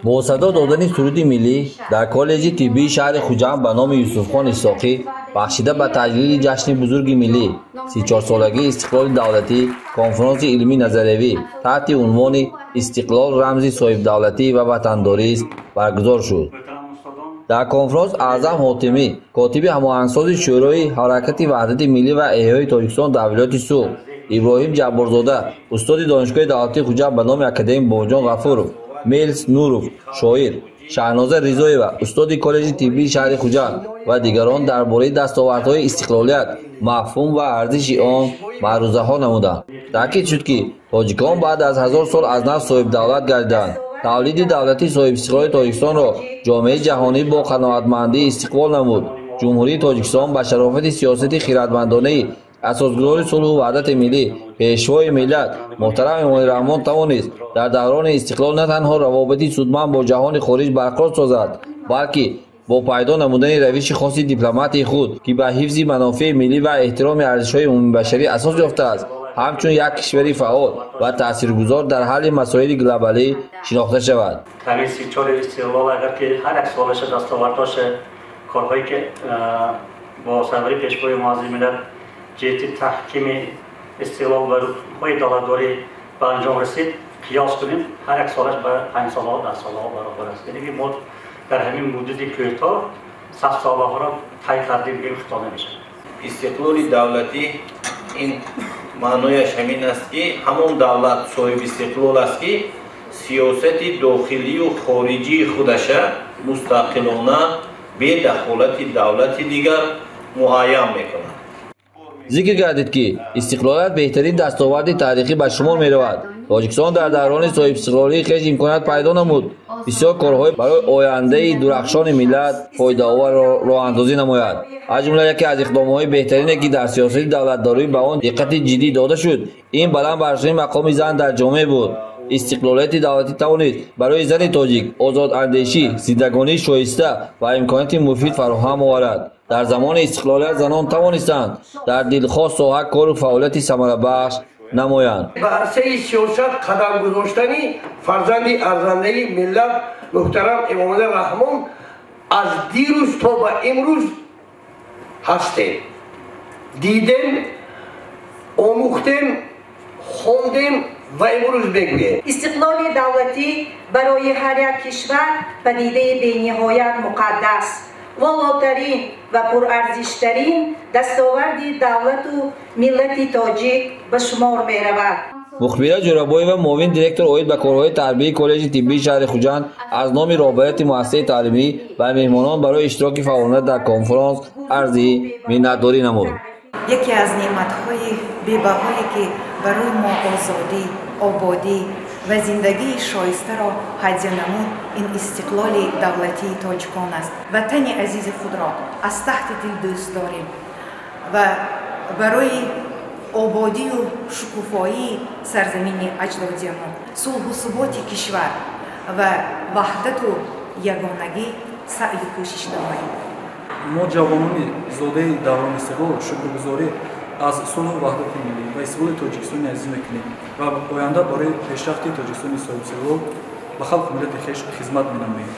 با صدا دادن سرود ملی در کالج طبی شهر خوجند به نام یوسفخان اسحاقی بخشیده به تجلیل جشن بزرگ ملی 34 سالگی استقلال دولتی، کنفرانس علمی نظریوی تحت عنوان استقلال رمزی صاحب دولتی و وطنداری است برگزار شد. در کنفرانس اعظم حاتمی کاتب هماهنگساز شورای حرکت وحدت ملی و احیای تاجیکستان در ولایت سوق، ابراهیم جبارزاده استاد دانشگاه دولتی خوجند به نام اکادمی باباجان غفورov، میلس نورov شاعر، شهنازه رضایی‌وا استاد کالج طبی شهر خوجند و دیگران درباره دستاوردهای استقلالیت، مفهوم و ارزش آن معروضه‌ها نمودند. تاکید شد که تاجیکان بعد از 1000 سال از نو صاحب دولت گردیدند. تولید دولتی صاحب استقلال تاجیکستان را جامعه جهانی با قناعتمندی استقبال نمود. جمهوری تاجیکستان به شرافت سیاست خردمندانه اساسگذار صلح و وحدت ملی پیشوای ملت محترم امام رحمان توانست در دوران استقلال نه تنها روابطی سودمند با جهان خارج برقرار سازد، بلکه با پیدا نمودن روش خاص دیپلماتی خود که به حفظ منافع ملی و احترام ارزش‌های عمومی بشری اساس یافته است، همچون یک کشور فعال و تاثیرگذار در حل مسائل گلوبالی شناخته شود. همین 34 استقلال اگر که هر یک سالش دستاورداش کارهایی که با سربری پیشوای معظم ملت جهت تحکیم استقلال و روح‌های دولتداری به انجام رسید قیاس کنیم، هر یک سالش به 5 سال‌ها 10 سال‌ها برابر است. یعنی ما در همین مدت کوتاه 100 سال‌ها را طی کردیم بگیم خطا نمیشه. استقلال دولتی این معنایش همین است که همون دولت صاحب استقلال است که سیاست داخلی و خارجی خودش مستقلانه به دخالت دولت دیگر معین میکند. ذکر گردید که استقلالیت بهترین دستاورد تاریخی به شمار می رود. تاجیکستان در دوران صاحب استقلالی خویش امکانات پیدا نمود بسیار کارهای برای آینده درخشان ملت فایده‌آور راه اندازی نماید. از جمله یکی از اقدامات بهترین که در سیاست دولتداری به آن دقت جدی داده شد این بلند برشترین مقام زن در جامعه بود. استقلالیت دولتی توانست برای زن تاجیک آزاد اندیشی، زندگانی شایسته و امکانات مفید فراهم آورد. در زمان استقلالیت زنان توانستند در دلخواه ساحه کار و فعالیت ثمره بخش نمایند. به عرصه سیاست قدم گذاشتنی فرزند ارزنده ملت محترم امام رحمان از دیروز تا به امروز هستیم. دیدیم، آموختیم، خوندیم و امروز بگوییم. استقلال دولتی برای هر یک کشور پدیده بی‌نهایت مقدس والاترین و پرارزشترین دستاورد دولت و ملت تاجیک به شمار می رود. مخبره جورابایی و معاون دیرکتور اوید به کارهای تربیتی کالج طبی شهر خوجند از نام رابطه مؤسسه تعلیمی و مهمانان برای اشتراک فعالانه در کنفرانس عرض منتداری نمود. یکی از نعمت‌های بی‌بهایی که برای ما آزادی، آبادی و زندگی شایسته را هدیه نمود این استقلال دولتی تاجیکان است. وطن عزیز خود را از تحت دل دوست داریم و برای آبادی و شکوفایی سرزمین اجدادیمان، صلح و ثبات کشور و وحدت و یگانگی سعی و کوشش نماییم. ما جوانان زاده دوران استقلال شکرگزاری از صلح و وحدت ملی و استقلال تاجیکستان عزیز میکنیم و آینده برای پیشرفت تاجیکستان صاحب استقلال به خلق ملت خویش خدمت می‌نماییم.